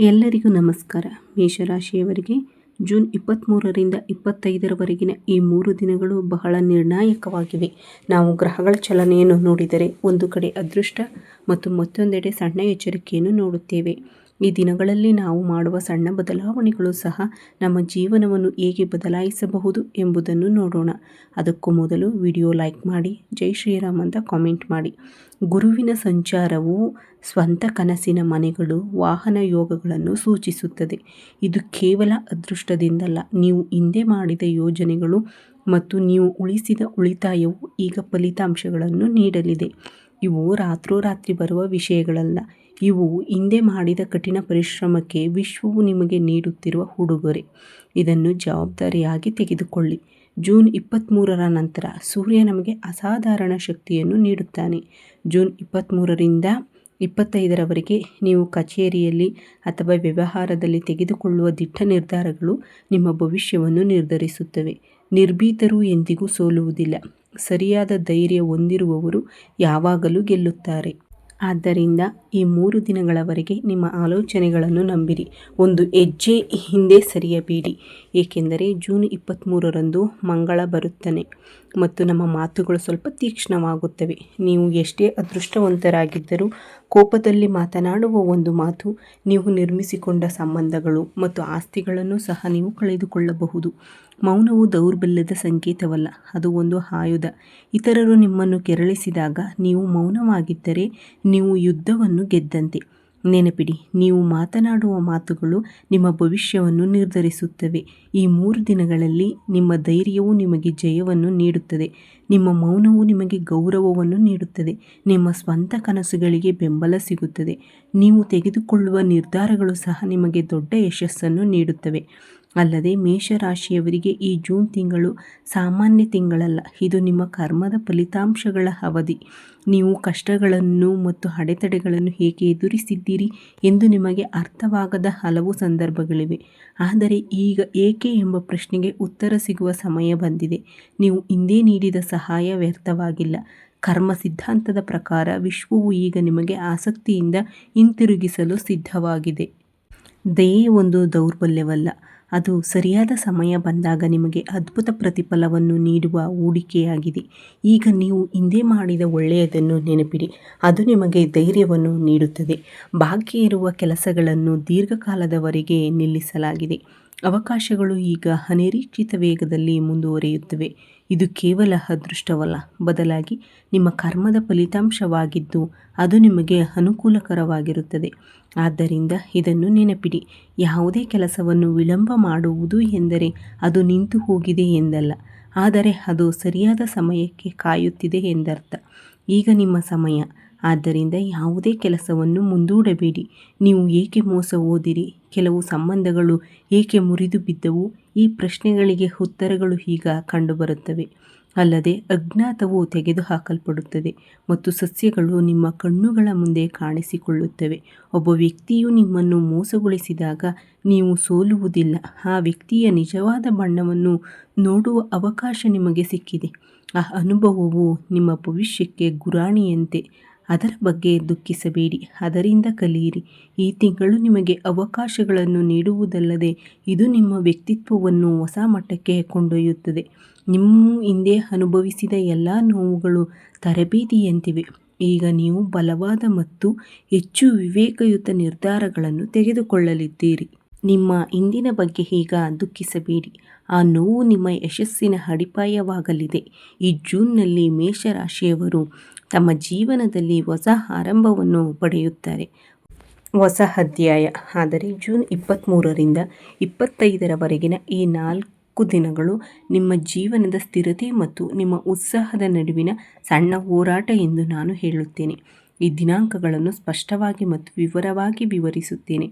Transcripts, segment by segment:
ಎಲ್ಲರಿಗೂ ನಮಸ್ಕಾರ. ಮೇಷರಾಶಿಯವರಿಗೆ ಜೂನ್ 23ರಿಂದ 25ರವರೆಗಿನ ಈ 3 ದಿನಗಳು ಬಹಳ ನಿರ್ಣಾಯಕವಾಗಿವೆ. ನಾವು ಗ್ರಹಗಳ ಚಲನೆಯನ್ನು ನೋಡಿದರೆ ಒಂದು ಕಡೆ ಅದೃಷ್ಟ ಮತ್ತು ಮತ್ತೊಂದೆಡೆ ಸಣ್ಣ ಎಚ್ಚರಿಕೆಯನ್ನು ನೋಡುತ್ತೇವೆ. ಈ ದಿನಗಳಲ್ಲಿ ನಾವು ಮಾಡುವ ಸಣ್ಣ ಬದಲಾವಣೆಗಳು ಸಹ ನಮ್ಮ ಜೀವನವನ್ನು ಹೇಗೆ ಬದಲಾಯಿಸಬಹುದು ಎಂಬುದನ್ನು ನೋಡೋಣ. ಅದಕ್ಕೂ ಮೊದಲು ವಿಡಿಯೋ ಲೈಕ್ ಮಾಡಿ, ಜೈ ಶ್ರೀರಾಮ್ ಅಂತ ಕಾಮೆಂಟ್ ಮಾಡಿ. ಗುರುವಿನ ಸಂಚಾರವು ಸ್ವಂತ ಕನಸಿನ ಮನೆಗಳು, ವಾಹನ ಯೋಗಗಳನ್ನು ಸೂಚಿಸುತ್ತದೆ. ಇದು ಕೇವಲ ಅದೃಷ್ಟದಿಂದಲ್ಲ, ನೀವು ಹಿಂದೆ ಮಾಡಿದ ಯೋಜನೆಗಳು ಮತ್ತು ನೀವು ಉಳಿಸಿದ ಉಳಿತಾಯವು ಈಗ ಫಲಿತಾಂಶಗಳನ್ನು ನೀಡಲಿದೆ. ಇವು ರಾತ್ರೋರಾತ್ರಿ ಬರುವ ವಿಷಯಗಳಲ್ಲ, ಇವು ಹಿಂದೆ ಮಾಡಿದ ಕಠಿಣ ಪರಿಶ್ರಮಕ್ಕೆ ವಿಶ್ವವು ನಿಮಗೆ ನೀಡುತ್ತಿರುವ ಉಡುಗೊರೆ. ಇದನ್ನು ಜವಾಬ್ದಾರಿಯಾಗಿ ತೆಗೆದುಕೊಳ್ಳಿ. ಜೂನ್ 23ರ ನಂತರ ಸೂರ್ಯ ನಮಗೆ ಅಸಾಧಾರಣ ಶಕ್ತಿಯನ್ನು ನೀಡುತ್ತಾನೆ. ಜೂನ್ 23ರಿಂದ 25ರವರೆಗೆ ನೀವು ಕಚೇರಿಯಲ್ಲಿ ಅಥವಾ ವ್ಯವಹಾರದಲ್ಲಿ ತೆಗೆದುಕೊಳ್ಳುವ ದಿಟ್ಟ ನಿರ್ಧಾರಗಳು ನಿಮ್ಮ ಭವಿಷ್ಯವನ್ನು ನಿರ್ಧರಿಸುತ್ತವೆ. ನಿರ್ಭೀತರು ಎಂದಿಗೂ ಸೋಲುವುದಿಲ್ಲ. ಸರಿಯಾದ ಧೈರ್ಯ ಹೊಂದಿರುವವರು ಯಾವಾಗಲೂ ಗೆಲ್ಲುತ್ತಾರೆ. ಆದ್ದರಿಂದ ಈ 3 ದಿನಗಳವರೆಗೆ ನಿಮ್ಮ ಆಲೋಚನೆಗಳನ್ನು ನಂಬಿರಿ, ಒಂದು ಹೆಜ್ಜೆ ಹಿಂದೆ ಸರಿಯಬೇಡಿ. ಏಕೆಂದರೆ ಜೂನ್ 23ರಂದು ಮಂಗಳ ಬರುತ್ತಾನೆ ಮತ್ತು ನಮ್ಮ ಮಾತುಗಳು ಸ್ವಲ್ಪ ತೀಕ್ಷ್ಣವಾಗುತ್ತವೆ. ನೀವು ಎಷ್ಟೇ ಅದೃಷ್ಟವಂತರಾಗಿದ್ದರೂ ಕೋಪದಲ್ಲಿ ಮಾತನಾಡುವ ಒಂದು ಮಾತು ನೀವು ನಿರ್ಮಿಸಿಕೊಂಡ ಸಂಬಂಧಗಳು ಮತ್ತು ಆಸ್ತಿಗಳನ್ನು ಸಹ ನೀವು ಕಳೆದುಕೊಳ್ಳಬಹುದು. ಮೌನವು ದೌರ್ಬಲ್ಯದ ಸಂಕೇತವಲ್ಲ, ಅದು ಒಂದು ಆಯುಧ. ಇತರರು ನಿಮ್ಮನ್ನು ಕೆರಳಿಸಿದಾಗ ನೀವು ಮೌನವಾಗಿದ್ದರೆ ನೀವು ಯುದ್ಧವನ್ನು ಗೆದ್ದಂತೆ. ನೆನಪಿಡಿ, ನೀವು ಮಾತನಾಡುವ ಮಾತುಗಳು ನಿಮ್ಮ ಭವಿಷ್ಯವನ್ನು ನಿರ್ಧರಿಸುತ್ತವೆ. ಈ 3 ದಿನಗಳಲ್ಲಿ ನಿಮ್ಮ ಧೈರ್ಯವು ನಿಮಗೆ ಜಯವನ್ನು ನೀಡುತ್ತದೆ, ನಿಮ್ಮ ಮೌನವು ನಿಮಗೆ ಗೌರವವನ್ನು ನೀಡುತ್ತದೆ, ನಿಮ್ಮ ಸ್ವಂತ ಕನಸುಗಳಿಗೆ ಬೆಂಬಲ ಸಿಗುತ್ತದೆ. ನೀವು ತೆಗೆದುಕೊಳ್ಳುವ ನಿರ್ಧಾರಗಳು ಸಹ ನಿಮಗೆ ದೊಡ್ಡ ಯಶಸ್ಸನ್ನು ನೀಡುತ್ತವೆ. ಅಲ್ಲದೆ ಮೇಷರಾಶಿಯವರಿಗೆ ಈ ಜೂನ್ ತಿಂಗಳು ಸಾಮಾನ್ಯ ತಿಂಗಳಲ್ಲ, ಇದು ನಿಮ್ಮ ಕರ್ಮದ ಫಲಿತಾಂಶಗಳ ಅವಧಿ. ನೀವು ಕಷ್ಟಗಳನ್ನು ಮತ್ತು ಅಡೆತಡೆಗಳನ್ನು ಹೇಗೆ ಎದುರಿಸಿದ್ದೀರಿ ಎಂದು ನಿಮಗೆ ಅರ್ಥವಾಗದ ಹಲವು ಸಂದರ್ಭಗಳಿವೆ. ಆದರೆ ಈಗ ಏಕೆ ಎಂಬ ಪ್ರಶ್ನೆಗೆ ಉತ್ತರ ಸಿಗುವ ಸಮಯ ಬಂದಿದೆ. ನೀವು ಹಿಂದೆ ನೀಡಿದ ಸಹಾಯ ವ್ಯರ್ಥವಾಗಿಲ್ಲ. ಕರ್ಮ ಸಿದ್ಧಾಂತದ ಪ್ರಕಾರ ವಿಶ್ವವು ಈಗ ನಿಮಗೆ ಆಸಕ್ತಿಯಿಂದ ಹಿಂತಿರುಗಿಸಲು ಸಿದ್ಧವಾಗಿದೆ. ದಯೆ ಒಂದು ದೌರ್ಬಲ್ಯವಲ್ಲ, ಅದು ಸರಿಯಾದ ಸಮಯ ಬಂದಾಗ ನಿಮಗೆ ಅದ್ಭುತ ಪ್ರತಿಫಲವನ್ನು ನೀಡುವ ಹೂಡಿಕೆಯಾಗಿದೆ. ಈಗ ನೀವು ಹಿಂದೆ ಮಾಡಿದ ಒಳ್ಳೆಯದನ್ನು ನೆನಪಿಡಿ, ಅದು ನಿಮಗೆ ಧೈರ್ಯವನ್ನು ನೀಡುತ್ತದೆ. ಬಾಕಿ ಇರುವ ಕೆಲಸಗಳನ್ನು ದೀರ್ಘಕಾಲದವರೆಗೆ ನಿಲ್ಲಿಸಲಾಗಿದೆ. ಅವಕಾಶಗಳು ಈಗ ಅನಿರೀಕ್ಷಿತ ವೇಗದಲ್ಲಿ ಮುಂದುವರಿಯುತ್ತವೆ. ಇದು ಕೇವಲ ಅದೃಷ್ಟವಲ್ಲ, ಬದಲಾಗಿ ನಿಮ್ಮ ಕರ್ಮದ ಫಲಿತಾಂಶವಾಗಿದ್ದು ಅದು ನಿಮಗೆ ಅನುಕೂಲಕರವಾಗಿರುತ್ತದೆ. ಆದ್ದರಿಂದ ಇದನ್ನು ನೆನಪಿಡಿ, ಯಾವುದೇ ಕೆಲಸವನ್ನು ವಿಳಂಬ ಮಾಡುವುದು ಎಂದರೆ ಅದು ನಿಂತು ಹೋಗಿದೆ ಎಂದಲ್ಲ, ಆದರೆ ಅದು ಸರಿಯಾದ ಸಮಯಕ್ಕೆ ಕಾಯುತ್ತಿದೆ ಎಂದರ್ಥ. ಈಗ ನಿಮ್ಮ ಸಮಯ, ಆದ್ದರಿಂದ ಯಾವುದೇ ಕೆಲಸವನ್ನು ಮುಂದೂಡಬೇಡಿ. ನೀವು ಏಕೆ ಮೋಸ ಹೋದಿರಿ, ಕೆಲವು ಸಂಬಂಧಗಳು ಏಕೆ ಮುರಿದು ಬಿದ್ದವು, ಈ ಪ್ರಶ್ನೆಗಳಿಗೆ ಉತ್ತರಗಳು ಈಗ ಕಂಡುಬರುತ್ತವೆ. ಅಲ್ಲದೆ ಅಜ್ಞಾತವು ತೆಗೆದುಹಾಕಲ್ಪಡುತ್ತದೆ ಮತ್ತು ಸಸ್ಯಗಳು ನಿಮ್ಮ ಕಣ್ಣುಗಳ ಮುಂದೆ ಕಾಣಿಸಿಕೊಳ್ಳುತ್ತವೆ. ಒಬ್ಬ ವ್ಯಕ್ತಿಯು ನಿಮ್ಮನ್ನು ಮೋಸಗೊಳಿಸಿದಾಗ ನೀವು ಸೋಲುವುದಿಲ್ಲ, ಆ ವ್ಯಕ್ತಿಯ ನಿಜವಾದ ಬಣ್ಣವನ್ನು ನೋಡುವ ಅವಕಾಶ ನಿಮಗೆ ಸಿಕ್ಕಿದೆ. ಆ ಅನುಭವವು ನಿಮ್ಮ ಭವಿಷ್ಯಕ್ಕೆ ಗುರಾಣಿಯಂತೆ. ಅದರ ಬಗ್ಗೆ ದುಃಖಿಸಬೇಡಿ, ಅದರಿಂದ ಕಲಿಯಿರಿ. ಈ ತಿಂಗಳು ನಿಮಗೆ ಅವಕಾಶಗಳನ್ನು ನೀಡುವುದಲ್ಲದೆ ಇದು ನಿಮ್ಮ ವ್ಯಕ್ತಿತ್ವವನ್ನು ಹೊಸ ಮಟ್ಟಕ್ಕೆ ಕೊಂಡೊಯ್ಯುತ್ತದೆ. ನಿಮ್ಮ ಹಿಂದೆ ಅನುಭವಿಸಿದ ಎಲ್ಲ ನೋವುಗಳು ತರಬೇತಿಯಂತಿವೆ. ಈಗ ನೀವು ಬಲವಾದ ಮತ್ತು ಹೆಚ್ಚು ವಿವೇಕಯುತ ನಿರ್ಧಾರಗಳನ್ನು ತೆಗೆದುಕೊಳ್ಳಲಿದ್ದೀರಿ. ನಿಮ್ಮ ಹಿಂದಿನ ಬಗ್ಗೆ ಈಗ ದುಃಖಿಸಬೇಡಿ, ಆ ನೋವು ನಿಮ್ಮ ಯಶಸ್ಸಿನ ಅಡಿಪಾಯವಾಗಲಿದೆ. ಈ ಜೂನ್ನಲ್ಲಿ ಮೇಷರಾಶಿಯವರು ತಮ್ಮ ಜೀವನದಲ್ಲಿ ಹೊಸ ಆರಂಭವನ್ನು ಪಡೆಯುತ್ತಾರೆ, ಹೊಸ ಅಧ್ಯಾಯ. ಆದರೆ ಜೂನ್ 23ರಿಂದ 25ರವರೆಗಿನ ಈ 4 ದಿನಗಳು ನಿಮ್ಮ ಜೀವನದ ಸ್ಥಿರತೆ ಮತ್ತು ನಿಮ್ಮ ಉತ್ಸಾಹದ ನಡುವಿನ ಸಣ್ಣ ಹೋರಾಟ ಎಂದು ನಾನು ಹೇಳುತ್ತೇನೆ. ಈ ದಿನಾಂಕಗಳನ್ನು ಸ್ಪಷ್ಟವಾಗಿ ಮತ್ತು ವಿವರವಾಗಿ ವಿವರಿಸುತ್ತೇನೆ.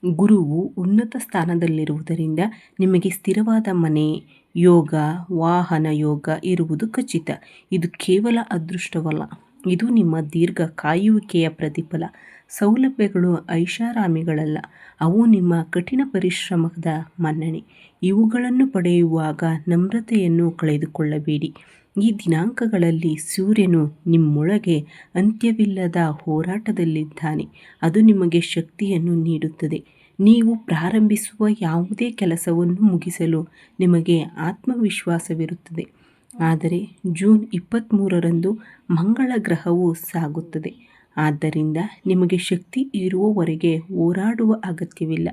ಗುರುವು ಉನ್ನತ ಸ್ಥಾನದಲ್ಲಿರುವುದರಿಂದ ನಿಮಗೆ ಸ್ಥಿರವಾದ ಮನೆ ಯೋಗ, ವಾಹನ ಯೋಗ ಇರುವುದು ಖಚಿತ. ಇದು ಕೇವಲ ಅದೃಷ್ಟವಲ್ಲ, ಇದು ನಿಮ್ಮ ದೀರ್ಘ ಕಾಯುವಿಕೆಯ ಪ್ರತಿಫಲ. ಸೌಲಭ್ಯಗಳು ಐಷಾರಾಮಿಗಳಲ್ಲ, ಅವು ನಿಮ್ಮ ಕಠಿಣ ಪರಿಶ್ರಮದ ಮನ್ನಣೆ. ಇವುಗಳನ್ನು ಪಡೆಯುವಾಗ ನಮ್ರತೆಯನ್ನು ಕಳೆದುಕೊಳ್ಳಬೇಡಿ. ಈ ದಿನಾಂಕಗಳಲ್ಲಿ ಸೂರ್ಯನು ನಿಮ್ಮೊಳಗೆ ಅಂತ್ಯವಿಲ್ಲದ ಹೋರಾಟದಲ್ಲಿದ್ದಾನೆ. ಅದು ನಿಮಗೆ ಶಕ್ತಿಯನ್ನು ನೀಡುತ್ತದೆ. ನೀವು ಪ್ರಾರಂಭಿಸುವ ಯಾವುದೇ ಕೆಲಸವನ್ನು ಮುಗಿಸಲು ನಿಮಗೆ ಆತ್ಮವಿಶ್ವಾಸವಿರುತ್ತದೆ. ಆದರೆ ಜೂನ್ 23ರಂದು ಮಂಗಳ ಗ್ರಹವು ಸಾಗುತ್ತದೆ. ಆದ್ದರಿಂದ ನಿಮಗೆ ಶಕ್ತಿ ಇರುವವರೆಗೆ ಹೋರಾಡುವ ಅಗತ್ಯವಿಲ್ಲ.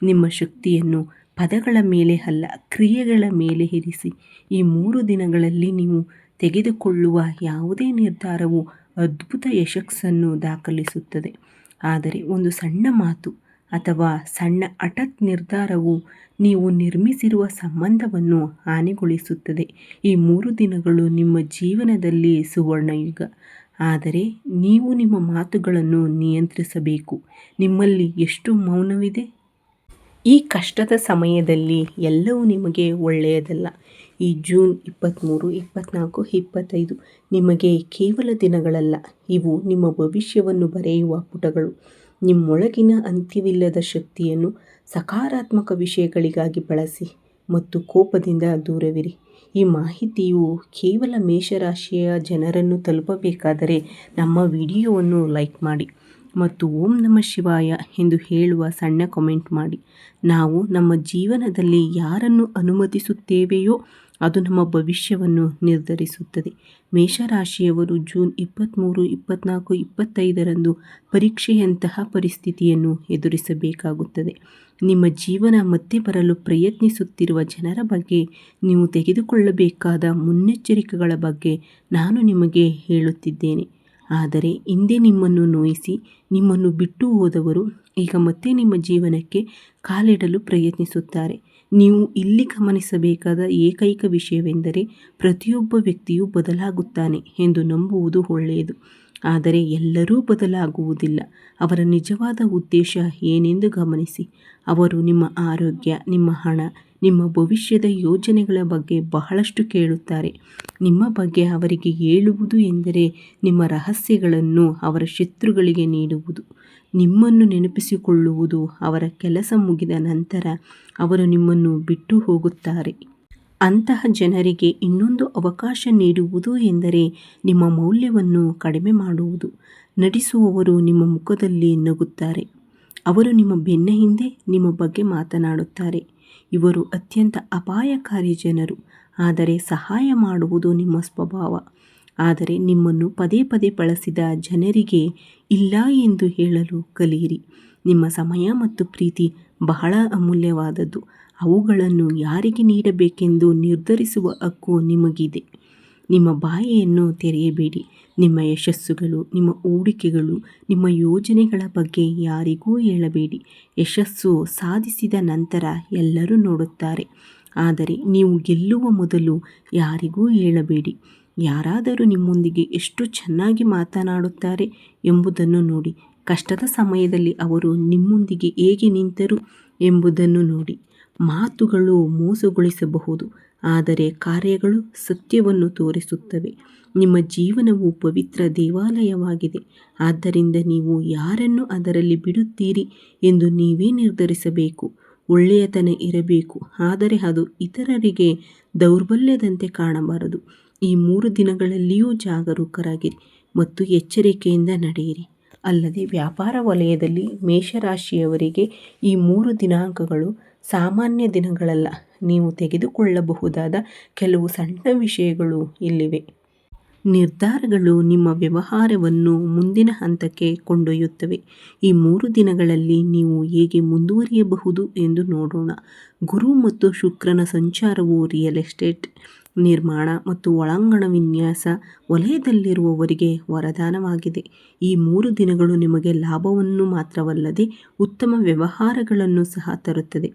ನಿಮ್ಮ ಶಕ್ತಿಯನ್ನು ಪದಗಳ ಮೇಲೆ ಅಲ್ಲ, ಕ್ರಿಯೆಗಳ ಮೇಲೆ ಇರಿಸಿ. ಈ 3 ದಿನಗಳಲ್ಲಿ ನೀವು ತೆಗೆದುಕೊಳ್ಳುವ ಯಾವುದೇ ನಿರ್ಧಾರವು ಅದ್ಭುತ ಯಶಸ್ಸನ್ನು ದಾಖಲಿಸುತ್ತದೆ. ಆದರೆ ಒಂದು ಸಣ್ಣ ಮಾತು ಅಥವಾ ಸಣ್ಣ ಹಠಾತ್ ನಿರ್ಧಾರವು ನೀವು ನಿರ್ಮಿಸಿರುವ ಸಂಬಂಧವನ್ನು ಹಾನಿಗೊಳಿಸುತ್ತದೆ. ಈ 3 ದಿನಗಳು ನಿಮ್ಮ ಜೀವನದಲ್ಲಿ ಸುವರ್ಣಯುಗ. ಆದರೆ ನೀವು ನಿಮ್ಮ ಮಾತುಗಳನ್ನು ನಿಯಂತ್ರಿಸಬೇಕು. ನಿಮ್ಮಲ್ಲಿ ಎಷ್ಟು ಮೌನವಿದೆ? ಈ ಕಷ್ಟದ ಸಮಯದಲ್ಲಿ ಎಲ್ಲವೂ ನಿಮಗೆ ಒಳ್ಳೆಯದಲ್ಲ. ಈ ಜೂನ್ 23, 24, 25 ನಿಮಗೆ ಕೇವಲ ದಿನಗಳಲ್ಲ, ಇವು ನಿಮ್ಮ ಭವಿಷ್ಯವನ್ನು ಬರೆಯುವ ಪುಟಗಳು. ನಿಮ್ಮೊಳಗಿನ ಅಂತ್ಯವಿಲ್ಲದ ಶಕ್ತಿಯನ್ನು ಸಕಾರಾತ್ಮಕ ವಿಷಯಗಳಿಗಾಗಿ ಬಳಸಿ ಮತ್ತು ಕೋಪದಿಂದ ದೂರವಿರಿ. ಈ ಮಾಹಿತಿಯು ಕೇವಲ ಮೇಷರಾಶಿಯ ಜನರನ್ನು ತಲುಪಬೇಕಾದರೆ ನಮ್ಮ ವಿಡಿಯೋವನ್ನು ಲೈಕ್ ಮಾಡಿ ಮತ್ತು ಓಂ ನಮಃ ಶಿವಾಯ ಎಂದು ಹೇಳುವ ಸಣ್ಣ ಕಾಮೆಂಟ್ ಮಾಡಿ. ನಾವು ನಮ್ಮ ಜೀವನದಲ್ಲಿ ಯಾರನ್ನು ಅನುಮತಿಸುತ್ತೇವೆಯೋ ಅದು ನಮ್ಮ ಭವಿಷ್ಯವನ್ನು ನಿರ್ಧರಿಸುತ್ತದೆ. ಮೇಷರಾಶಿಯವರು ಜೂನ್ 23, 24, 25ರಂದು ಪರೀಕ್ಷೆಯಂತಹ ಪರಿಸ್ಥಿತಿಯನ್ನು ಎದುರಿಸಬೇಕಾಗುತ್ತದೆ. ನಿಮ್ಮ ಜೀವನ ಮತ್ತೆ ಬರಲು ಪ್ರಯತ್ನಿಸುತ್ತಿರುವ ಜನರ ಬಗ್ಗೆ ನೀವು ತೆಗೆದುಕೊಳ್ಳಬೇಕಾದ ಮುನ್ನೆಚ್ಚರಿಕೆಗಳ ಬಗ್ಗೆ ನಾನು ನಿಮಗೆ ಹೇಳುತ್ತಿದ್ದೇನೆ. ಆದರೆ ಹಿಂದೆ ನಿಮ್ಮನ್ನು ನೋಯಿಸಿ ನಿಮ್ಮನ್ನು ಬಿಟ್ಟು ಹೋದವರು ಈಗ ಮತ್ತೆ ನಿಮ್ಮ ಜೀವನಕ್ಕೆ ಕಾಲಿಡಲು ಪ್ರಯತ್ನಿಸುತ್ತಾರೆ. ನೀವು ಇಲ್ಲಿ ಗಮನಿಸಬೇಕಾದ ಏಕೈಕ ವಿಷಯವೆಂದರೆ ಪ್ರತಿಯೊಬ್ಬ ವ್ಯಕ್ತಿಯು ಬದಲಾಗುತ್ತಾನೆ ಎಂದು ನಂಬುವುದು ಒಳ್ಳೆಯದು. ಆದರೆ ಎಲ್ಲರೂ ಬದಲಾಗುವುದಿಲ್ಲ. ಅವರ ನಿಜವಾದ ಉದ್ದೇಶ ಏನೆಂದು ಗಮನಿಸಿ. ಅವರು ನಿಮ್ಮ ಆರೋಗ್ಯ, ನಿಮ್ಮ ಹಣ, ನಿಮ್ಮ ಭವಿಷ್ಯದ ಯೋಜನೆಗಳ ಬಗ್ಗೆ ಬಹಳಷ್ಟು ಕೇಳುತ್ತಾರೆ. ನಿಮ್ಮ ಬಗ್ಗೆ ಅವರಿಗೆ ಹೇಳುವುದು ಎಂದರೆ ನಿಮ್ಮ ರಹಸ್ಯಗಳನ್ನು ಅವರ ಶತ್ರುಗಳಿಗೆ ನೀಡುವುದು. ನಿಮ್ಮನ್ನು ನೆನಪಿಸಿಕೊಳ್ಳುವುದು ಅವರ ಕೆಲಸ ಮುಗಿದ ನಂತರ ಅವರು ನಿಮ್ಮನ್ನು ಬಿಟ್ಟು ಹೋಗುತ್ತಾರೆ. ಅಂತಹ ಜನರಿಗೆ ಇನ್ನೊಂದು ಅವಕಾಶ ನೀಡುವುದು ಎಂದರೆ ನಿಮ್ಮ ಮೌಲ್ಯವನ್ನು ಕಡಿಮೆ ಮಾಡುವುದು. ನಟಿಸುವವರು ನಿಮ್ಮ ಮುಖದಲ್ಲಿ ನಗುತ್ತಾರೆ. ಅವರು ನಿಮ್ಮ ಬೆನ್ನ ಹಿಂದೆ ನಿಮ್ಮ ಬಗ್ಗೆ ಮಾತನಾಡುತ್ತಾರೆ. ಇವರು ಅತ್ಯಂತ ಅಪಾಯಕಾರಿ ಜನರು. ಆದರೆ ಸಹಾಯ ಮಾಡುವುದು ನಿಮ್ಮ ಸ್ವಭಾವ. ಆದರೆ ನಿಮ್ಮನ್ನು ಪದೇ ಪದೇ ಬಳಸಿದ ಜನರಿಗೆ ಇಲ್ಲ ಎಂದು ಹೇಳಲು ಕಲಿಯಿರಿ. ನಿಮ್ಮ ಸಮಯ ಮತ್ತು ಪ್ರೀತಿ ಬಹಳ ಅಮೂಲ್ಯವಾದದ್ದು. ಅವುಗಳನ್ನು ಯಾರಿಗೆ ನೀಡಬೇಕೆಂದು ನಿರ್ಧರಿಸುವ ಹಕ್ಕು ನಿಮಗಿದೆ. ನಿಮ್ಮ ಬಾಯಿಯನ್ನು ತೆರೆಯಬೇಡಿ. ನಿಮ್ಮ ಯಶಸ್ಸುಗಳು, ನಿಮ್ಮ ಹೂಡಿಕೆಗಳು, ನಿಮ್ಮ ಯೋಜನೆಗಳ ಬಗ್ಗೆ ಯಾರಿಗೂ ಹೇಳಬೇಡಿ. ಯಶಸ್ಸು ಸಾಧಿಸಿದ ನಂತರ ಎಲ್ಲರೂ ನೋಡುತ್ತಾರೆ. ಆದರೆ ನೀವು ಗೆಲ್ಲುವ ಮೊದಲು ಯಾರಿಗೂ ಹೇಳಬೇಡಿ. ಯಾರಾದರೂ ನಿಮ್ಮೊಂದಿಗೆ ಎಷ್ಟು ಚೆನ್ನಾಗಿ ಮಾತನಾಡುತ್ತಾರೆ ಎಂಬುದನ್ನು ನೋಡಿ. ಕಷ್ಟದ ಸಮಯದಲ್ಲಿ ಅವರು ನಿಮ್ಮೊಂದಿಗೆ ಹೇಗೆ ನಿಂತರು ಎಂಬುದನ್ನು ನೋಡಿ. ಮಾತುಗಳು ಮೋಸಗೊಳಿಸಬಹುದು, ಆದರೆ ಕಾರ್ಯಗಳು ಸತ್ಯವನ್ನು ತೋರಿಸುತ್ತವೆ. ನಿಮ್ಮ ಜೀವನವು ಪವಿತ್ರ ದೇವಾಲಯವಾಗಿದೆ. ಆದ್ದರಿಂದ ನೀವು ಯಾರನ್ನು ಅದರಲ್ಲಿ ಬಿಡುತ್ತೀರಿ ಎಂದು ನೀವೇ ನಿರ್ಧರಿಸಬೇಕು. ಒಳ್ಳೆಯತನ ಇರಬೇಕು, ಆದರೆ ಅದು ಇತರರಿಗೆ ದೌರ್ಬಲ್ಯದಂತೆ ಕಾಣಬಾರದು. ಈ 3 ದಿನಗಳಲ್ಲಿಯೂ ಜಾಗರೂಕರಾಗಿರಿ ಮತ್ತು ಎಚ್ಚರಿಕೆಯಿಂದ ನಡೆಯಿರಿ. ಅಲ್ಲದೆ ವ್ಯಾಪಾರ ವಲಯದಲ್ಲಿ ಮೇಷರಾಶಿಯವರಿಗೆ ಈ 3 ದಿನಾಂಕಗಳು ಸಾಮಾನ್ಯ ದಿನಗಳಲ್ಲ. ನೀವು ತೆಗೆದುಕೊಳ್ಳಬಹುದಾದ ಕೆಲವು ಸಣ್ಣ ವಿಷಯಗಳು ಇಲ್ಲಿವೆ. ನಿರ್ಧಾರಗಳು ನಿಮ್ಮ ವ್ಯವಹಾರವನ್ನು ಮುಂದಿನ ಹಂತಕ್ಕೆ ಕೊಂಡೊಯ್ಯುತ್ತವೆ. ಈ 3 ದಿನಗಳಲ್ಲಿ ನೀವು ಹೇಗೆ ಮುಂದುವರಿಯಬಹುದು ಎಂದು ನೋಡೋಣ. ಗುರು ಮತ್ತು ಶುಕ್ರನ ಸಂಚಾರವು ರಿಯಲ್ ಎಸ್ಟೇಟ್, ನಿರ್ಮಾಣ ಮತ್ತು ಒಳಾಂಗಣ ವಿನ್ಯಾಸ ವಲಯದಲ್ಲಿರುವವರಿಗೆ ವರದಾನವಾಗಿದೆ. ಈ 3 ದಿನಗಳು ನಿಮಗೆ ಲಾಭವನ್ನು ಮಾತ್ರವಲ್ಲದೆ ಉತ್ತಮ ವ್ಯವಹಾರಗಳನ್ನು ಸಹ ತರುತ್ತದೆ.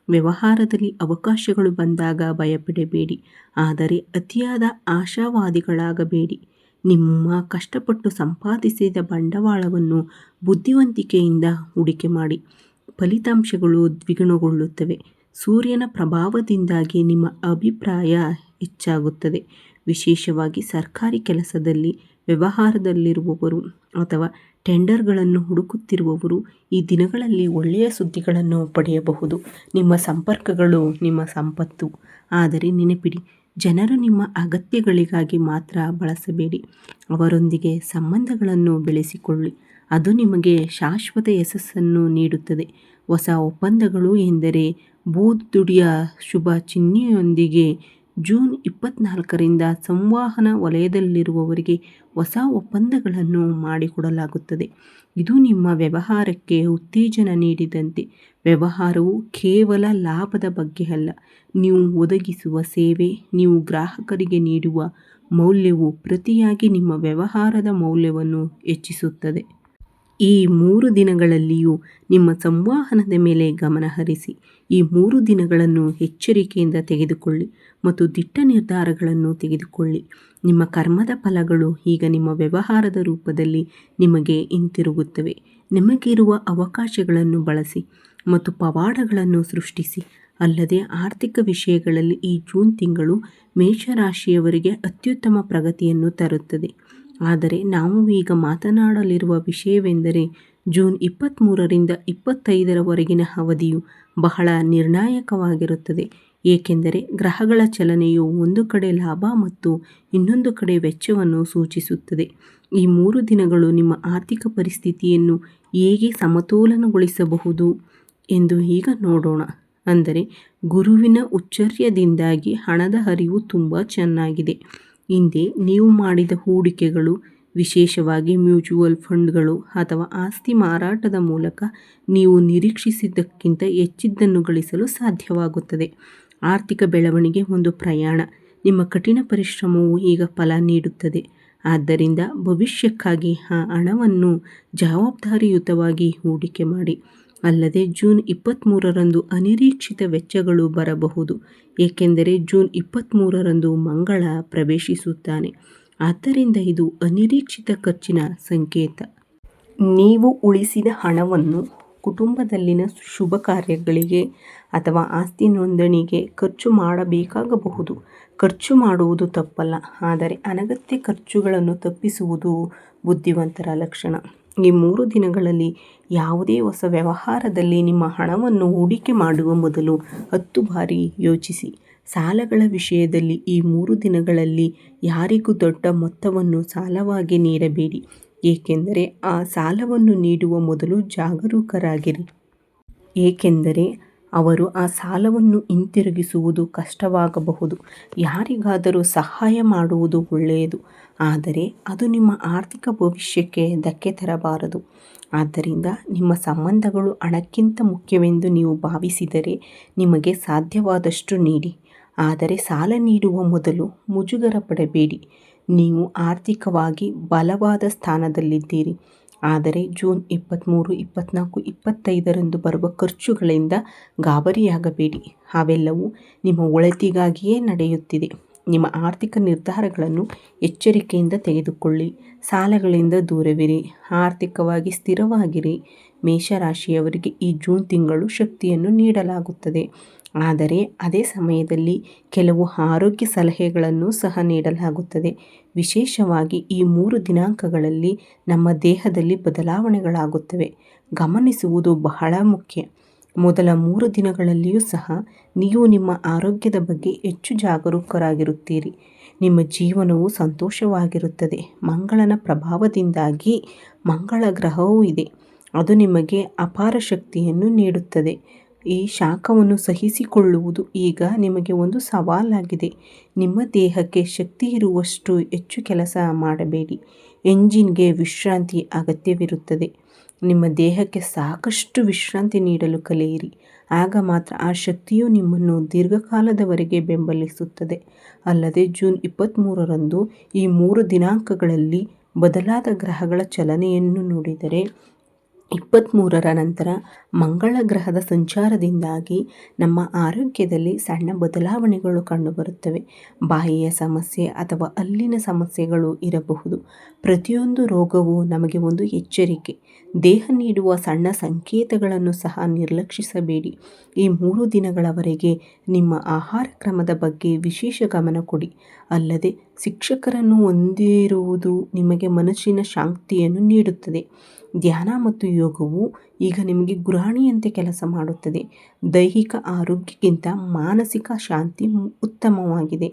ವ್ಯವಹಾರದಲ್ಲಿ ಅವಕಾಶಗಳು ಬಂದಾಗ ಭಯಪಡಬೇಡಿ, ಆದರೆ ಅತಿಯಾದ ಆಶಾವಾದಿಗಳಾಗಬೇಡಿ. ನಿಮ್ಮ ಕಷ್ಟಪಟ್ಟು ಸಂಪಾದಿಸಿದ ಬಂಡವಾಳವನ್ನು ಬುದ್ಧಿವಂತಿಕೆಯಿಂದ ಹೂಡಿಕೆ ಮಾಡಿ. ಫಲಿತಾಂಶಗಳು ದ್ವಿಗುಣಗೊಳ್ಳುತ್ತವೆ. ಸೂರ್ಯನ ಪ್ರಭಾವದಿಂದಾಗಿ ನಿಮ್ಮ ಅಭಿಪ್ರಾಯ ಹೆಚ್ಚಾಗುತ್ತದೆ. ವಿಶೇಷವಾಗಿ ಸರ್ಕಾರಿ ಕೆಲಸದಲ್ಲಿ, ವ್ಯವಹಾರದಲ್ಲಿರುವವರು ಅಥವಾ ಟೆಂಡರ್ಗಳನ್ನು ಹುಡುಕುತ್ತಿರುವವರು ಈ ದಿನಗಳಲ್ಲಿ ಒಳ್ಳೆಯ ಸುದ್ದಿಗಳನ್ನು ಪಡೆಯಬಹುದು. ನಿಮ್ಮ ಸಂಪರ್ಕಗಳು ನಿಮ್ಮ ಸಂಪತ್ತು. ಆದರೆ ನೆನಪಿಡಿ, ಜನರು ನಿಮ್ಮ ಅಗತ್ಯಗಳಿಗಾಗಿ ಮಾತ್ರ ಬಳಸಬೇಡಿ. ಅವರೊಂದಿಗೆ ಸಂಬಂಧಗಳನ್ನು ಬೆಳೆಸಿಕೊಳ್ಳಿ. ಅದು ನಿಮಗೆ ಶಾಶ್ವತ ಯಶಸ್ಸನ್ನು ನೀಡುತ್ತದೆ. ಹೊಸ ಒಪ್ಪಂದಗಳು ಎಂದರೆ ಬುದ್ಧಿಯ ಶುಭ ಚಿಹ್ನೆಯೊಂದಿಗೆ ಜೂನ್ 24ರಿಂದ ಸಂವಹನ ವಲಯದಲ್ಲಿರುವವರಿಗೆ ಹೊಸ ಒಪ್ಪಂದಗಳನ್ನು ಮಾಡಿಕೊಡಲಾಗುತ್ತದೆ. ಇದು ನಿಮ್ಮ ವ್ಯವಹಾರಕ್ಕೆ ಉತ್ತೇಜನ ನೀಡಿದಂತೆ. ವ್ಯವಹಾರವು ಕೇವಲ ಲಾಭದ ಬಗ್ಗೆ ಅಲ್ಲ. ನೀವು ಒದಗಿಸುವ ಸೇವೆ, ನೀವು ಗ್ರಾಹಕರಿಗೆ ನೀಡುವ ಮೌಲ್ಯವು ಪ್ರತಿಯಾಗಿ ನಿಮ್ಮ ವ್ಯವಹಾರದ ಮೌಲ್ಯವನ್ನು ಹೆಚ್ಚಿಸುತ್ತದೆ. ಈ 3 ದಿನಗಳಲ್ಲಿಯೂ ನಿಮ್ಮ ಸಂವಹನದ ಮೇಲೆ ಗಮನ ಹರಿಸಿ. ಈ 3 ದಿನಗಳನ್ನು ಎಚ್ಚರಿಕೆಯಿಂದ ತೆಗೆದುಕೊಳ್ಳಿ ಮತ್ತು ದಿಟ್ಟ ನಿರ್ಧಾರಗಳನ್ನು ತೆಗೆದುಕೊಳ್ಳಿ. ನಿಮ್ಮ ಕರ್ಮದ ಫಲಗಳು ಈಗ ನಿಮ್ಮ ವ್ಯವಹಾರದ ರೂಪದಲ್ಲಿ ನಿಮಗೆ ಹಿಂತಿರುಗುತ್ತವೆ. ನಿಮಗಿರುವ ಅವಕಾಶಗಳನ್ನು ಬಳಸಿ ಮತ್ತು ಪವಾಡಗಳನ್ನು ಸೃಷ್ಟಿಸಿ. ಅಲ್ಲದೆ ಆರ್ಥಿಕ ವಿಷಯಗಳಲ್ಲಿ ಈ ಜೂನ್ ತಿಂಗಳು ಮೇಷರಾಶಿಯವರಿಗೆ ಅತ್ಯುತ್ತಮ ಪ್ರಗತಿಯನ್ನು ತರುತ್ತದೆ. ಆದರೆ ನಾವು ಈಗ ಮಾತನಾಡಲಿರುವ ವಿಷಯವೆಂದರೆ ಜೂನ್ 23ರಿಂದ 25ರವರೆಗಿನ ಅವಧಿಯು ಬಹಳ ನಿರ್ಣಾಯಕವಾಗಿರುತ್ತದೆ. ಏಕೆಂದರೆ ಗ್ರಹಗಳ ಚಲನೆಯು ಒಂದು ಕಡೆ ಲಾಭ ಮತ್ತು ಇನ್ನೊಂದು ಕಡೆ ವೆಚ್ಚವನ್ನು ಸೂಚಿಸುತ್ತದೆ. ಈ 3 ದಿನಗಳು ನಿಮ್ಮ ಆರ್ಥಿಕ ಪರಿಸ್ಥಿತಿಯನ್ನು ಹೇಗೆ ಸಮತೋಲನಗೊಳಿಸಬಹುದು ಎಂದು ಈಗ ನೋಡೋಣ. ಅಂದರೆ ಗುರುವಿನ ಉಚ್ಚರ್ಯದಿಂದಾಗಿ ಹಣದ ಹರಿವು ತುಂಬ ಚೆನ್ನಾಗಿದೆ. ಹಿಂದೆ ನೀವು ಮಾಡಿದ ಹೂಡಿಕೆಗಳು, ವಿಶೇಷವಾಗಿ ಮ್ಯೂಚುವಲ್ ಫಂಡ್ಗಳು ಅಥವಾ ಆಸ್ತಿ ಮಾರಾಟದ ಮೂಲಕ ನೀವು ನಿರೀಕ್ಷಿಸಿದ್ದಕ್ಕಿಂತ ಹೆಚ್ಚಿದ್ದನ್ನು ಗಳಿಸಲು ಸಾಧ್ಯವಾಗುತ್ತದೆ. ಆರ್ಥಿಕ ಬೆಳವಣಿಗೆ ಒಂದು ಪ್ರಯಾಣ. ನಿಮ್ಮ ಕಠಿಣ ಪರಿಶ್ರಮವು ಈಗ ಫಲ ನೀಡುತ್ತದೆ. ಆದ್ದರಿಂದ ಭವಿಷ್ಯಕ್ಕಾಗಿ ಆ ಹಣವನ್ನು ಜವಾಬ್ದಾರಿಯುತವಾಗಿ ಹೂಡಿಕೆ ಮಾಡಿ. ಅಲ್ಲದೆ ಜೂನ್ 23ರಂದು ಅನಿರೀಕ್ಷಿತ ವೆಚ್ಚಗಳು ಬರಬಹುದು. ಏಕೆಂದರೆ ಜೂನ್ 23ರಂದು ಮಂಗಳ ಪ್ರವೇಶಿಸುತ್ತಾನೆ. ಆದ್ದರಿಂದ ಇದು ಅನಿರೀಕ್ಷಿತ ಖರ್ಚಿನ ಸಂಕೇತ. ನೀವು ಉಳಿಸಿದ ಹಣವನ್ನು ಕುಟುಂಬದಲ್ಲಿನ ಶುಭ ಕಾರ್ಯಗಳಿಗೆ ಅಥವಾ ಆಸ್ತಿ ನೋಂದಣಿಗೆ ಖರ್ಚು ಮಾಡಬೇಕಾಗಬಹುದು. ಖರ್ಚು ಮಾಡುವುದು ತಪ್ಪಲ್ಲ, ಆದರೆ ಅನಗತ್ಯ ಖರ್ಚುಗಳನ್ನು ತಪ್ಪಿಸುವುದು ಬುದ್ಧಿವಂತರ ಲಕ್ಷಣ. ಈ 3 ದಿನಗಳಲ್ಲಿ ಯಾವುದೇ ಹೊಸ ವ್ಯವಹಾರದಲ್ಲಿ ನಿಮ್ಮ ಹಣವನ್ನು ಹೂಡಿಕೆ ಮಾಡುವ ಮೊದಲು 10 ಬಾರಿ ಯೋಚಿಸಿ. ಸಾಲಗಳ ವಿಷಯದಲ್ಲಿ ಈ 3 ದಿನಗಳಲ್ಲಿ ಯಾರಿಗೂ ದೊಡ್ಡ ಮೊತ್ತವನ್ನು ಸಾಲವಾಗಿ ನೀಡಬೇಡಿ. ಏಕೆಂದರೆ ಆ ಸಾಲವನ್ನು ನೀಡುವ ಮೊದಲು ಜಾಗರೂಕರಾಗಿರಿ. ಏಕೆಂದರೆ ಅವರು ಆ ಸಾಲವನ್ನು ಹಿಂತಿರುಗಿಸುವುದು ಕಷ್ಟವಾಗಬಹುದು. ಯಾರಿಗಾದರೂ ಸಹಾಯ ಮಾಡುವುದು ಒಳ್ಳೆಯದು, ಆದರೆ ಅದು ನಿಮ್ಮ ಆರ್ಥಿಕ ಭವಿಷ್ಯಕ್ಕೆ ಧಕ್ಕೆ ತರಬಾರದು. ಆದ್ದರಿಂದ ನಿಮ್ಮ ಸಂಬಂಧಗಳು ಹಣಕ್ಕಿಂತ ಮುಖ್ಯವೆಂದು ನೀವು ಭಾವಿಸಿದರೆ ನಿಮಗೆ ಸಾಧ್ಯವಾದಷ್ಟು ನೀಡಿ. ಆದರೆ ಸಾಲ ನೀಡುವ ಮೊದಲು ಮುಜುಗರ ಪಡಬೇಡಿ. ನೀವು ಆರ್ಥಿಕವಾಗಿ ಬಲವಾದ ಸ್ಥಾನದಲ್ಲಿದ್ದೀರಿ. ಆದರೆ ಜೂನ್ 23, 24, 25ರಂದು ಬರುವ ಖರ್ಚುಗಳಿಂದ ಗಾಬರಿಯಾಗಬೇಡಿ. ಅವೆಲ್ಲವೂ ನಿಮ್ಮ ಒಳಿತಿಗಾಗಿಯೇ ನಡೆಯುತ್ತಿದೆ. ನಿಮ್ಮ ಆರ್ಥಿಕ ನಿರ್ಧಾರಗಳನ್ನು ಎಚ್ಚರಿಕೆಯಿಂದ ತೆಗೆದುಕೊಳ್ಳಿ. ಸಾಲಗಳಿಂದ ದೂರವಿರಿ. ಆರ್ಥಿಕವಾಗಿ ಸ್ಥಿರವಾಗಿರಿ. ಮೇಷರಾಶಿಯವರಿಗೆ ಈ ಜೂನ್ ತಿಂಗಳು ಶಕ್ತಿಯನ್ನು ನೀಡಲಾಗುತ್ತದೆ. ಆದರೆ ಅದೇ ಸಮಯದಲ್ಲಿ ಕೆಲವು ಆರೋಗ್ಯ ಸಲಹೆಗಳನ್ನು ಸಹ ನೀಡಲಾಗುತ್ತದೆ. ವಿಶೇಷವಾಗಿ ಈ 3 ದಿನಾಂಕಗಳಲ್ಲಿ ನಮ್ಮ ದೇಹದಲ್ಲಿ ಬದಲಾವಣೆಗಳಾಗುತ್ತವೆ. ಗಮನಿಸುವುದು ಬಹಳ ಮುಖ್ಯ. ಮೊದಲ 3 ದಿನಗಳಲ್ಲಿಯೂ ಸಹ ನೀವು ನಿಮ್ಮ ಆರೋಗ್ಯದ ಬಗ್ಗೆ ಹೆಚ್ಚು ಜಾಗರೂಕರಾಗಿರುತ್ತೀರಿ. ನಿಮ್ಮ ಜೀವನವು ಸಂತೋಷವಾಗಿರುತ್ತದೆ. ಮಂಗಳನ ಪ್ರಭಾವದಿಂದಾಗಿ ಮಂಗಳ ಗ್ರಹವೂ ಇದೆ. ಅದು ನಿಮಗೆ ಅಪಾರ ಶಕ್ತಿಯನ್ನು ನೀಡುತ್ತದೆ. ಈ ಶಾಖವನ್ನು ಸಹಿಸಿಕೊಳ್ಳುವುದು ಈಗ ನಿಮಗೆ ಒಂದು ಸವಾಲಾಗಿದೆ. ನಿಮ್ಮ ದೇಹಕ್ಕೆ ಶಕ್ತಿ ಇರುವಷ್ಟು ಹೆಚ್ಚು ಕೆಲಸ ಮಾಡಬೇಡಿ. ಎಂಜಿನ್ಗೆ ವಿಶ್ರಾಂತಿ ಅಗತ್ಯವಿರುತ್ತದೆ. ನಿಮ್ಮ ದೇಹಕ್ಕೆ ಸಾಕಷ್ಟು ವಿಶ್ರಾಂತಿ ನೀಡಲು ಕಲಿಯಿರಿ. ಆಗ ಮಾತ್ರ ಆ ಶಕ್ತಿಯು ನಿಮ್ಮನ್ನು ದೀರ್ಘಕಾಲದವರೆಗೆ ಬೆಂಬಲಿಸುತ್ತದೆ. ಅಲ್ಲದೆ ಜೂನ್ 23ರಂದು ಈ 3 ದಿನಾಂಕಗಳಲ್ಲಿ ಬದಲಾದ ಗ್ರಹಗಳ ಚಲನೆಯನ್ನು ನೋಡಿದರೆ 23ರ ನಂತರ ಮಂಗಳ ಗ್ರಹದ ಸಂಚಾರದಿಂದಾಗಿ ನಮ್ಮ ಆರೋಗ್ಯದಲ್ಲಿ ಸಣ್ಣ ಬದಲಾವಣೆಗಳು ಕಂಡುಬರುತ್ತವೆ. ಬಾಯಿಯ ಸಮಸ್ಯೆ ಅಥವಾ ಹಲ್ಲಿನ ಸಮಸ್ಯೆಗಳು ಇರಬಹುದು. ಪ್ರತಿಯೊಂದು ರೋಗವೂ ನಮಗೆ ಒಂದು ಎಚ್ಚರಿಕೆ. ದೇಹ ನೀಡುವ ಸಣ್ಣ ಸಂಕೇತಗಳನ್ನು ಸಹ ನಿರ್ಲಕ್ಷಿಸಬೇಡಿ. ಈ 3 ದಿನಗಳವರೆಗೆ ನಿಮ್ಮ ಆಹಾರ ಕ್ರಮದ ಬಗ್ಗೆ ವಿಶೇಷ ಗಮನ ಕೊಡಿ. ಅಲ್ಲದೆ ಶಿಕ್ಷಕರನ್ನು ಹೊಂದಿರುವುದು ನಿಮಗೆ ಮನಸ್ಸಿನ ಶಾಂತಿಯನ್ನು ನೀಡುತ್ತದೆ. ಧ್ಯಾನ ಮತ್ತು ಯೋಗವು ಈಗ ನಿಮಗೆ ಗೃಹಿಣಿಯಂತೆ ಕೆಲಸ ಮಾಡುತ್ತದೆ. ದೈಹಿಕ ಆರೋಗ್ಯಕ್ಕಿಂತ ಮಾನಸಿಕ ಶಾಂತಿ ಉತ್ತಮವಾಗಿದೆ.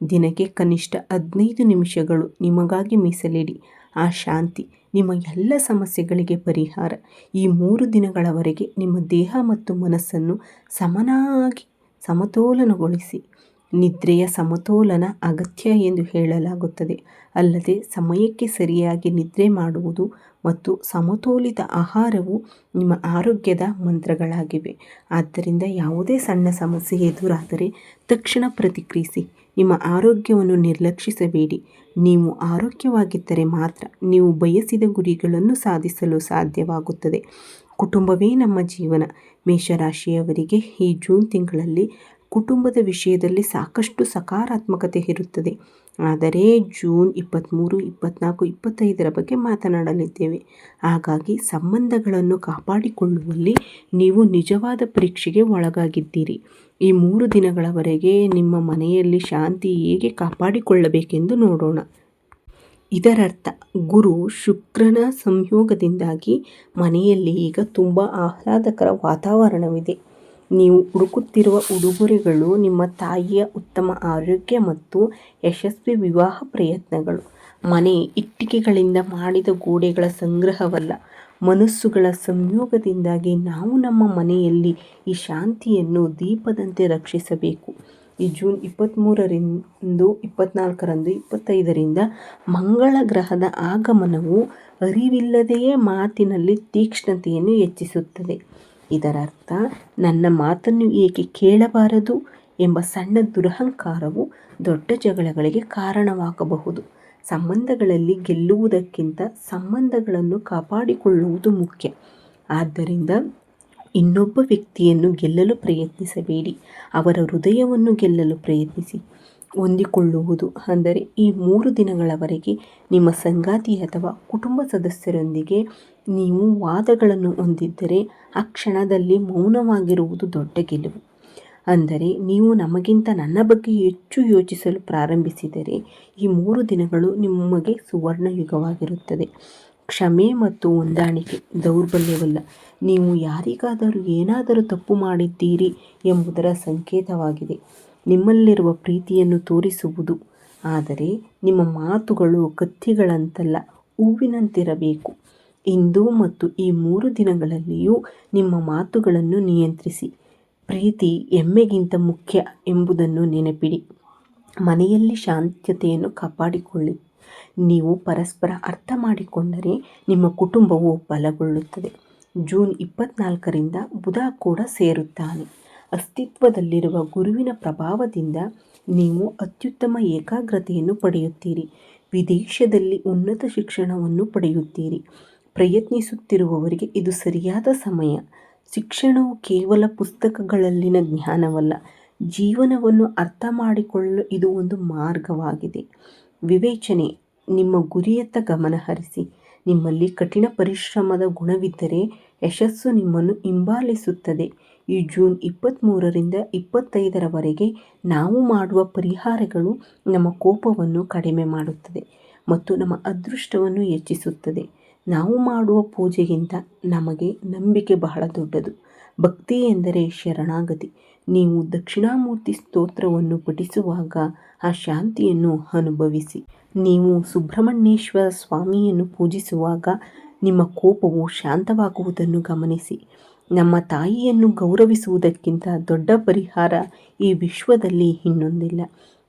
ದಿನಕ್ಕೆ ಕನಿಷ್ಠ 15 ನಿಮಿಷಗಳು ನಿಮಗಾಗಿ ಮೀಸಲಿಡಿ. ಆ ಶಾಂತಿ ನಿಮ್ಮ ಎಲ್ಲ ಸಮಸ್ಯೆಗಳಿಗೆ ಪರಿಹಾರ. ಈ 3 ದಿನಗಳವರೆಗೆ ನಿಮ್ಮ ದೇಹ ಮತ್ತು ಮನಸ್ಸನ್ನು ಸಮತೋಲನಗೊಳಿಸಿ. ನಿದ್ರೆಯ ಸಮತೋಲನ ಅಗತ್ಯ ಎಂದು ಹೇಳಲಾಗುತ್ತದೆ. ಅಲ್ಲದೆ ಸಮಯಕ್ಕೆ ಸರಿಯಾಗಿ ನಿದ್ರೆ ಮಾಡುವುದು ಮತ್ತು ಸಮತೋಲಿತ ಆಹಾರವು ನಿಮ್ಮ ಆರೋಗ್ಯದ ಮಂತ್ರಗಳಾಗಿವೆ. ಆದ್ದರಿಂದ ಯಾವುದೇ ಸಣ್ಣ ಸಮಸ್ಯೆ ಎದುರಾದರೆ ತಕ್ಷಣ ಪ್ರತಿಕ್ರಿಯಿಸಿ. ನಿಮ್ಮ ಆರೋಗ್ಯವನ್ನು ನಿರ್ಲಕ್ಷಿಸಬೇಡಿ. ನೀವು ಆರೋಗ್ಯವಾಗಿದ್ದರೆ ಮಾತ್ರ ನೀವು ಬಯಸಿದ ಗುರಿಗಳನ್ನು ಸಾಧಿಸಲು ಸಾಧ್ಯವಾಗುತ್ತದೆ. ಕುಟುಂಬವೇ ನಮ್ಮ ಜೀವನ. ಮೇಷರಾಶಿಯವರಿಗೆ ಈ ಜೂನ್ ತಿಂಗಳಲ್ಲಿ ಕುಟುಂಬದ ವಿಷಯದಲ್ಲಿ ಸಾಕಷ್ಟು ಸಕಾರಾತ್ಮಕತೆ ಇರುತ್ತದೆ. ಆದರೆ ಜೂನ್ 23, 24, 25 ಬಗ್ಗೆ ಮಾತನಾಡಲಿದ್ದೇವೆ. ಹಾಗಾಗಿ ಸಂಬಂಧಗಳನ್ನು ಕಾಪಾಡಿಕೊಳ್ಳುವಲ್ಲಿ ನೀವು ನಿಜವಾದ ಪರೀಕ್ಷೆಗೆ ಒಳಗಾಗಿದ್ದೀರಿ. ಈ 3 ದಿನಗಳವರೆಗೆ ನಿಮ್ಮ ಮನೆಯಲ್ಲಿ ಶಾಂತಿ ಹೇಗೆ ಕಾಪಾಡಿಕೊಳ್ಳಬೇಕೆಂದು ನೋಡೋಣ. ಇದರರ್ಥ ಗುರು ಶುಕ್ರನ ಸಂಯೋಗದಿಂದಾಗಿ ಮನೆಯಲ್ಲಿ ಈಗ ತುಂಬ ಆಹ್ಲಾದಕರ ವಾತಾವರಣವಿದೆ. ನೀವು ಹುಡುಕುತ್ತಿರುವ ಉಡುಗೊರೆಗಳು ನಿಮ್ಮ ತಾಯಿಯ ಉತ್ತಮ ಆರೋಗ್ಯ ಮತ್ತು ಯಶಸ್ವಿ ವಿವಾಹ ಪ್ರಯತ್ನಗಳು. ಮನೆ ಇಟ್ಟಿಗೆಗಳಿಂದ ಮಾಡಿದ ಗೋಡೆಗಳ ಸಂಗ್ರಹವಲ್ಲ, ಮನಸ್ಸುಗಳ ಸಂಯೋಗದಿಂದಾಗಿ ನಾವು ನಮ್ಮ ಮನೆಯಲ್ಲಿ ಈ ಶಾಂತಿಯನ್ನು ದೀಪದಂತೆ ರಕ್ಷಿಸಬೇಕು. ಈ ಜೂನ್ 23ರಂದು, 24ರಂದು, 25ರಿಂದ ಮಂಗಳ ಗ್ರಹದ ಆಗಮನವು ಅರಿವಿಲ್ಲದೆಯೇ ಮಾತಿನಲ್ಲಿ ತೀಕ್ಷ್ಣತೆಯನ್ನು ಹೆಚ್ಚಿಸುತ್ತದೆ. ಇದರರ್ಥ ನನ್ನ ಮಾತನ್ನು ಏಕೆ ಕೇಳಬಾರದು ಎಂಬ ಸಣ್ಣ ದುರಹಂಕಾರವು ದೊಡ್ಡ ಜಗಳಗಳಿಗೆ ಕಾರಣವಾಗಬಹುದು. ಸಂಬಂಧಗಳಲ್ಲಿ ಗೆಲ್ಲುವುದಕ್ಕಿಂತ ಸಂಬಂಧಗಳನ್ನು ಕಾಪಾಡಿಕೊಳ್ಳುವುದು ಮುಖ್ಯ. ಆದ್ದರಿಂದ ಇನ್ನೊಬ್ಬ ವ್ಯಕ್ತಿಯನ್ನು ಗೆಲ್ಲಲು ಪ್ರಯತ್ನಿಸಬೇಡಿ, ಅವರ ಹೃದಯವನ್ನು ಗೆಲ್ಲಲು ಪ್ರಯತ್ನಿಸಿ. ಹೊಂದಿಕೊಳ್ಳುವುದು ಅಂದರೆ ಈ 3 ದಿನಗಳವರೆಗೆ ನಿಮ್ಮ ಸಂಗಾತಿ ಅಥವಾ ಕುಟುಂಬ ಸದಸ್ಯರೊಂದಿಗೆ ನೀವು ವಾದಗಳನ್ನು ಹೊಂದಿದ್ದರೆ ಆ ಕ್ಷಣದಲ್ಲಿ ಮೌನವಾಗಿರುವುದು ದೊಡ್ಡ ಗೆಲುವು. ಅಂದರೆ ನೀವು ನಮಗಿಂತ ನನ್ನ ಬಗ್ಗೆ ಹೆಚ್ಚು ಯೋಚಿಸಲು ಪ್ರಾರಂಭಿಸಿದರೆ ಈ 3 ದಿನಗಳು ನಿಮಗೆ ಸುವರ್ಣ ಯುಗವಾಗಿರುತ್ತದೆ. ಕ್ಷಮೆ ಮತ್ತು ಹೊಂದಾಣಿಕೆ ದೌರ್ಬಲ್ಯವಲ್ಲ, ನೀವು ಯಾರಿಗಾದರೂ ಏನಾದರೂ ತಪ್ಪು ಮಾಡಿದ್ದೀರಿ ಎಂಬುದರ ಸಂಕೇತವಾಗಿದೆ. ನಿಮ್ಮಲ್ಲಿರುವ ಪ್ರೀತಿಯನ್ನು ತೋರಿಸುವುದು. ಆದರೆ ನಿಮ್ಮ ಮಾತುಗಳು ಕತ್ತಿಗಳಂತಲ್ಲ, ಹೂವಿನಂತಿರಬೇಕು. ಇಂದು ಮತ್ತು ಈ 3 ದಿನಗಳಲ್ಲಿಯೂ ನಿಮ್ಮ ಮಾತುಗಳನ್ನು ನಿಯಂತ್ರಿಸಿ. ಪ್ರೀತಿ ಹೆಮ್ಮೆಗಿಂತ ಮುಖ್ಯ ಎಂಬುದನ್ನು ನೆನಪಿಡಿ. ಮನೆಯಲ್ಲಿ ಶಾಂತತೆಯನ್ನು ಕಾಪಾಡಿಕೊಳ್ಳಿ. ನೀವು ಪರಸ್ಪರ ಅರ್ಥ ಮಾಡಿಕೊಂಡರೆ ನಿಮ್ಮ ಕುಟುಂಬವು ಬಲಗೊಳ್ಳುತ್ತದೆ. ಜೂನ್ 24ರಿಂದ ಬುಧ ಕೂಡ ಸೇರುತ್ತಾನೆ. ಅಸ್ತಿತ್ವದಲ್ಲಿರುವ ಗುರುವಿನ ಪ್ರಭಾವದಿಂದ ನೀವು ಅತ್ಯುತ್ತಮ ಏಕಾಗ್ರತೆಯನ್ನು ಪಡೆಯುತ್ತೀರಿ. ವಿದೇಶದಲ್ಲಿ ಉನ್ನತ ಶಿಕ್ಷಣವನ್ನು ಪಡೆಯುತ್ತೀರಿ. ಪ್ರಯತ್ನಿಸುತ್ತಿರುವವರಿಗೆ ಇದು ಸರಿಯಾದ ಸಮಯ. ಶಿಕ್ಷಣವು ಕೇವಲ ಪುಸ್ತಕಗಳಲ್ಲಿನ ಜ್ಞಾನವಲ್ಲ, ಜೀವನವನ್ನು ಅರ್ಥ ಮಾಡಿಕೊಳ್ಳಲು ಇದು ಒಂದು ಮಾರ್ಗವಾಗಿದೆ. ವಿವೇಚನೆ, ನಿಮ್ಮ ಗುರಿಯತ್ತ ಗಮನ ಹರಿಸಿ. ನಿಮ್ಮಲ್ಲಿ ಕಠಿಣ ಪರಿಶ್ರಮದ ಗುಣವಿದ್ದರೆ ಯಶಸ್ಸು ನಿಮ್ಮನ್ನು ಹಿಂಬಾಲಿಸುತ್ತದೆ. ಈ ಜೂನ್ 23ರಿಂದ 25ರವರೆಗೆ ನಾವು ಮಾಡುವ ಪರಿಹಾರಗಳು ನಮ್ಮ ಕೋಪವನ್ನು ಕಡಿಮೆ ಮಾಡುತ್ತದೆ ಮತ್ತು ನಮ್ಮ ಅದೃಷ್ಟವನ್ನು ಹೆಚ್ಚಿಸುತ್ತದೆ. ನಾವು ಮಾಡುವ ಪೂಜೆಗಿಂತ ನಮಗೆ ನಂಬಿಕೆ ಬಹಳ ದೊಡ್ಡದು. ಭಕ್ತಿ ಎಂದರೆ ಶರಣಾಗತಿ. ನೀವು ದಕ್ಷಿಣಾಮೂರ್ತಿ ಸ್ತೋತ್ರವನ್ನು ಪಠಿಸುವಾಗ ಆ ಶಾಂತಿಯನ್ನು ಅನುಭವಿಸಿ. ನೀವು ಸುಬ್ರಹ್ಮಣ್ಯೇಶ್ವರ ಸ್ವಾಮಿಯನ್ನು ಪೂಜಿಸುವಾಗ ನಿಮ್ಮ ಕೋಪವು ಶಾಂತವಾಗುವುದನ್ನು ಗಮನಿಸಿ. ನಮ್ಮ ತಾಯಿಯನ್ನು ಗೌರವಿಸುವುದಕ್ಕಿಂತ ದೊಡ್ಡ ಪರಿಹಾರ ಈ ವಿಶ್ವದಲ್ಲಿ ಇನ್ನೊಂದಿಲ್ಲ.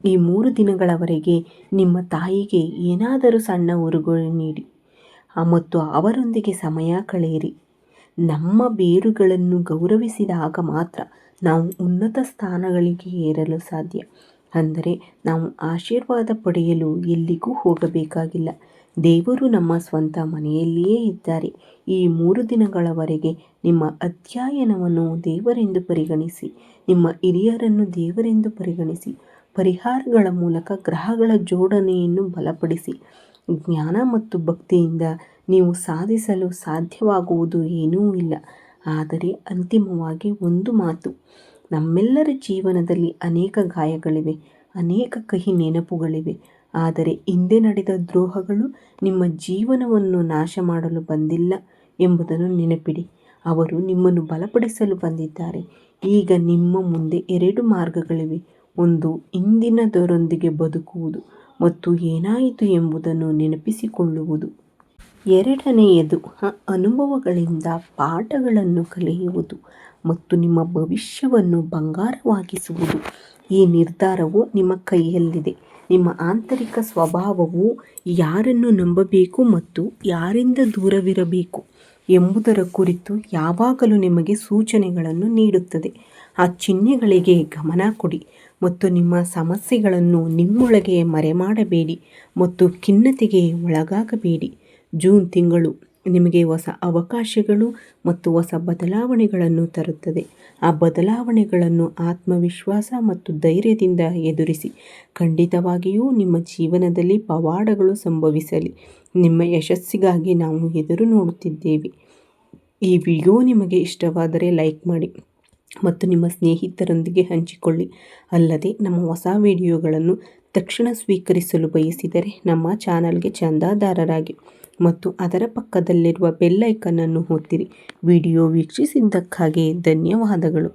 ಈ 3 ದಿನಗಳವರೆಗೆ ನಿಮ್ಮ ತಾಯಿಗೆ ಏನಾದರೂ ಸಣ್ಣ ಉಡುಗೊರೆ ನೀಡಿ ಮತ್ತು ಅವರೊಂದಿಗೆ ಸಮಯ ಕಳೆಯಿರಿ. ನಮ್ಮ ಬೇರುಗಳನ್ನು ಗೌರವಿಸಿದಾಗ ಮಾತ್ರ ನಾವು ಉನ್ನತ ಸ್ಥಾನಗಳಿಗೆ ಏರಲು ಸಾಧ್ಯ. ಅಂದರೆ ನಾವು ಆಶೀರ್ವಾದ ಪಡೆಯಲು ಎಲ್ಲಿಗೂ ಹೋಗಬೇಕಾಗಿಲ್ಲ. ದೇವರು ನಮ್ಮ ಸ್ವಂತ ಮನೆಯಲ್ಲಿಯೇ ಇದ್ದಾರೆ. ಈ 3 ದಿನಗಳವರೆಗೆ ನಿಮ್ಮ ಅಧ್ಯಯನವನ್ನು ದೇವರೆಂದು ಪರಿಗಣಿಸಿ. ನಿಮ್ಮ ಹಿರಿಯರನ್ನು ದೇವರೆಂದು ಪರಿಗಣಿಸಿ. ಪರಿಹಾರಗಳ ಮೂಲಕ ಗ್ರಹಗಳ ಜೋಡಣೆಯನ್ನು ಬಲಪಡಿಸಿ. ಜ್ಞಾನ ಮತ್ತು ಭಕ್ತಿಯಿಂದ ನೀವು ಸಾಧಿಸಲು ಸಾಧ್ಯವಾಗುವುದು ಏನೂ ಇಲ್ಲ. ಆದರೆ ಅಂತಿಮವಾಗಿ ಒಂದು ಮಾತು, ನಮ್ಮೆಲ್ಲರ ಜೀವನದಲ್ಲಿ ಅನೇಕ ಗಾಯಗಳಿವೆ, ಅನೇಕ ಕಹಿ ನೆನಪುಗಳಿವೆ. ಆದರೆ ಹಿಂದೆ ನಡೆದ ದ್ರೋಹಗಳು ನಿಮ್ಮ ಜೀವನವನ್ನು ನಾಶ ಮಾಡಲು ಬಂದಿಲ್ಲ. ಎಂಬುದನ್ನು ನೆನಪಿಡಿ. ಅವರು ನಿಮ್ಮನ್ನು ಬಲಪಡಿಸಲು ಬಂದಿದ್ದಾರೆ. ಈಗ ನಿಮ್ಮ ಮುಂದೆ 2 ಮಾರ್ಗಗಳಿವೆ. ಒಂದು, ಇಂದಿನದರೊಂದಿಗೆ ಬದುಕುವುದು ಮತ್ತು ಏನಾಯಿತು ಎಂಬುದನ್ನು ನೆನಪಿಸಿಕೊಳ್ಳುವುದು. ಎರಡನೆಯದು, ಅನುಭವಗಳಿಂದ ಪಾಠಗಳನ್ನು ಕಲಿಯುವುದು ಮತ್ತು ನಿಮ್ಮ ಭವಿಷ್ಯವನ್ನು ಬಂಗಾರವಾಗಿಸುವುದು. ಈ ನಿರ್ಧಾರವು ನಿಮ್ಮ ಕೈಯಲ್ಲಿದೆ. ನಿಮ್ಮ ಆಂತರಿಕ ಸ್ವಭಾವವು ಯಾರನ್ನು ನಂಬಬೇಕು ಮತ್ತು ಯಾರಿಂದ ದೂರವಿರಬೇಕು ಎಂಬುದರ ಕುರಿತು ಯಾವಾಗಲೂ ನಿಮಗೆ ಸೂಚನೆಗಳನ್ನು ನೀಡುತ್ತದೆ. ಆ ಚಿಹ್ನೆಗಳಿಗೆ ಗಮನ ಕೊಡಿ ಮತ್ತು ನಿಮ್ಮ ಸಮಸ್ಯೆಗಳನ್ನು ನಿಮ್ಮೊಳಗೆ ಮರೆಮಾಡಬೇಡಿ ಮತ್ತು ಖಿನ್ನತೆಗೆ ಒಳಗಾಗಬೇಡಿ. ಜೂನ್ ತಿಂಗಳು ನಿಮಗೆ ಹೊಸ ಅವಕಾಶಗಳು ಮತ್ತು ಹೊಸ ಬದಲಾವಣೆಗಳನ್ನು ತರುತ್ತದೆ. ಆ ಬದಲಾವಣೆಗಳನ್ನು ಆತ್ಮವಿಶ್ವಾಸ ಮತ್ತು ಧೈರ್ಯದಿಂದ ಎದುರಿಸಿ. ಖಂಡಿತವಾಗಿಯೂ ನಿಮ್ಮ ಜೀವನದಲ್ಲಿ ಪವಾಡಗಳು ಸಂಭವಿಸಲಿ. ನಿಮ್ಮ ಯಶಸ್ಸಿಗಾಗಿ ನಾವು ಎದುರು ನೋಡುತ್ತಿದ್ದೇವೆ. ಈ ವಿಡಿಯೋ ನಿಮಗೆ ಇಷ್ಟವಾದರೆ ಲೈಕ್ ಮಾಡಿ ಮತ್ತು ನಿಮ್ಮ ಸ್ನೇಹಿತರೊಂದಿಗೆ ಹಂಚಿಕೊಳ್ಳಿ. ಅಲ್ಲದೆ ನಮ್ಮ ಹೊಸ ವಿಡಿಯೋಗಳನ್ನು ತಕ್ಷಣ ಸ್ವೀಕರಿಸಲು ಬಯಸಿದರೆ ನಮ್ಮ ಚಾನಲ್ಗೆ ಚಂದಾದಾರರಾಗಿ ಮತ್ತು ಅದರ ಪಕ್ಕದಲ್ಲಿರುವ ಬೆಲ್ ಐಕನ್ ಅನ್ನು ಒತ್ತಿರಿ. ವಿಡಿಯೋ ವೀಕ್ಷಿಸಿದ್ದಕ್ಕಾಗಿ ಧನ್ಯವಾದಗಳು.